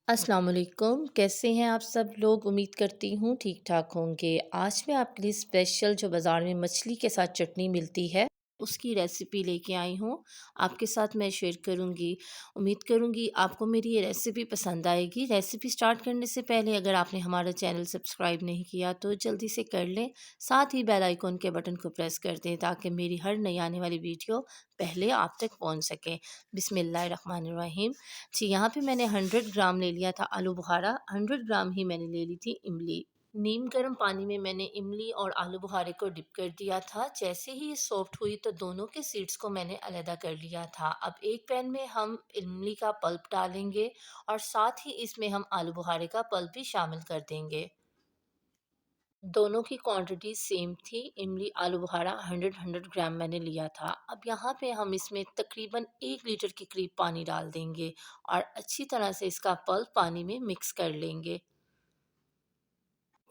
अस्सलाम वालेकुम, कैसे हैं आप सब लोग? उम्मीद करती हूँ ठीक-ठाक होंगे। आज मैं आपके लिए स्पेशल जो बाज़ार में मछली के साथ चटनी मिलती है, उसकी रेसिपी लेके आई हूँ। आपके साथ मैं शेयर करूँगी। उम्मीद करूँगी आपको मेरी ये रेसिपी पसंद आएगी। रेसिपी स्टार्ट करने से पहले अगर आपने हमारा चैनल सब्सक्राइब नहीं किया तो जल्दी से कर लें। साथ ही बेल आइकन के बटन को प्रेस कर दें ताकि मेरी हर नई आने वाली वीडियो पहले आप तक पहुँच सके। बिस्मिल्लाहिर्रहमानिर्रहीम। जी, यहाँ पे मैंने 100 ग्राम ले लिया था आलू बुखारा, 100 ग्राम ही मैंने ले ली थी इमली। नीम गर्म पानी में मैंने इमली और आलू बुखारे को डिप कर दिया था। जैसे ही ये सॉफ्ट हुई तो दोनों के सीड्स को मैंने अलहदा कर लिया था। अब एक पैन में हम इमली का पल्प डालेंगे और साथ ही इसमें हम आलू बुखारे का पल्प भी शामिल कर देंगे। दोनों की क्वांटिटी सेम थी। इमली आलू बुखारा 100 ग्राम मैंने लिया था। अब यहाँ पे हम इसमें तकरीबन 1 लीटर के करीब पानी डाल देंगे और अच्छी तरह से इसका पल्प पानी में मिक्स कर लेंगे।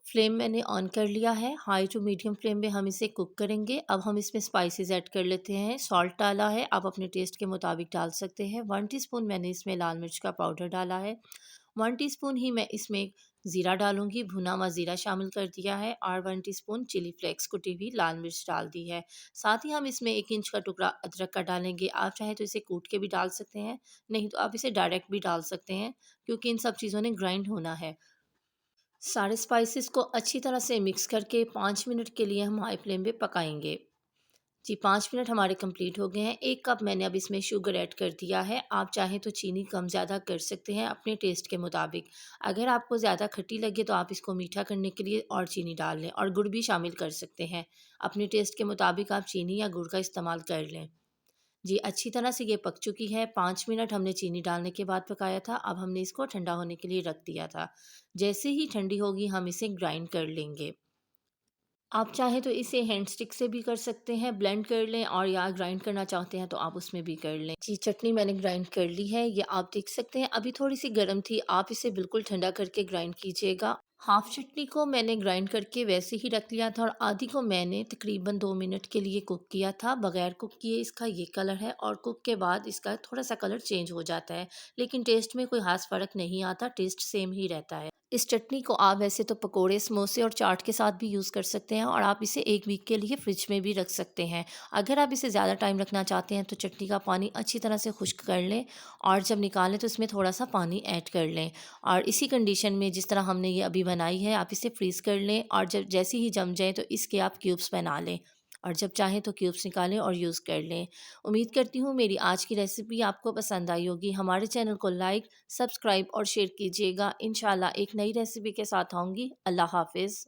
फ्लेम मैंने ऑन कर लिया है। हाई टू मीडियम फ्लेम में हम इसे कुक करेंगे। अब हम इसमें स्पाइसेस ऐड कर लेते हैं। सॉल्ट डाला है, आप अपने टेस्ट के मुताबिक डाल सकते हैं। 1 टीस्पून मैंने इसमें लाल मिर्च का पाउडर डाला है। 1 टीस्पून ही मैं इसमें ज़ीरा डालूँगी, भुना हुआ ज़ीरा शामिल कर दिया है और 1 टीस्पून चिली फ्लेक्स कुटी हुई लाल मिर्च डाल दी है। साथ ही हम इसमें 1 इंच का टुकड़ा अदरक का डालेंगे। आप चाहें तो इसे कूट के भी डाल सकते हैं, नहीं तो आप इसे डायरेक्ट भी डाल सकते हैं क्योंकि इन सब चीज़ों ने ग्राइंड होना है। सारे स्पाइसेस को अच्छी तरह से मिक्स करके 5 मिनट के लिए हम हाई फ्लेम पे पकाएंगे। जी, 5 मिनट हमारे कंप्लीट हो गए हैं। 1 कप मैंने अब इसमें शुगर ऐड कर दिया है। आप चाहें तो चीनी कम ज़्यादा कर सकते हैं अपने टेस्ट के मुताबिक। अगर आपको ज़्यादा खट्टी लगे तो आप इसको मीठा करने के लिए और चीनी डाल लें और गुड़ भी शामिल कर सकते हैं। अपने टेस्ट के मुताबिक आप चीनी या गुड़ का इस्तेमाल कर लें। जी, अच्छी तरह से ये पक चुकी है। 5 मिनट हमने चीनी डालने के बाद पकाया था। अब हमने इसको ठंडा होने के लिए रख दिया था। जैसे ही ठंडी होगी हम इसे ग्राइंड कर लेंगे। आप चाहें तो इसे हैंड स्टिक से भी कर सकते हैं, ब्लेंड कर लें और या ग्राइंड करना चाहते हैं तो आप उसमें भी कर लें। जी, चटनी मैंने ग्राइंड कर ली है, ये आप देख सकते हैं अभी थोड़ी-सी गर्म थी, आप इसे बिल्कुल ठंडा करके ग्राइंड कीजिएगा। हाफ चटनी को मैंने ग्राइंड करके वैसे ही रख लिया था और आधी को मैंने तकरीबन 2 मिनट के लिए कुक किया था। बगैर कुक किए इसका ये कलर है और कुक के बाद इसका थोड़ा-सा कलर चेंज हो जाता है, लेकिन टेस्ट में कोई ख़ास फ़र्क नहीं आता, टेस्ट सेम ही रहता है। इस चटनी को आप वैसे तो पकोड़े, समोसे और चाट के साथ भी यूज़ कर सकते हैं और आप इसे 1 वीक के लिए फ्रिज में भी रख सकते हैं। अगर आप इसे ज़्यादा टाइम रखना चाहते हैं तो चटनी का पानी अच्छी तरह से खुश्क कर लें और जब निकालें तो इसमें थोड़ा-सा पानी ऐड कर लें और इसी कंडीशन में जिस तरह हमने ये अभी बनाई है आप इसे फ्रीज़ कर लें और जब जैसे ही जम जाए तो इसके आप क्यूब्स बना लें और जब चाहें तो क्यूब्स निकालें और यूज़ कर लें। उम्मीद करती हूँ मेरी आज की रेसिपी आपको पसंद आई होगी। हमारे चैनल को लाइक, सब्सक्राइब और शेयर कीजिएगा। इंशाल्लाह एक नई रेसिपी के साथ आऊँगी। अल्लाह हाफ़िज़।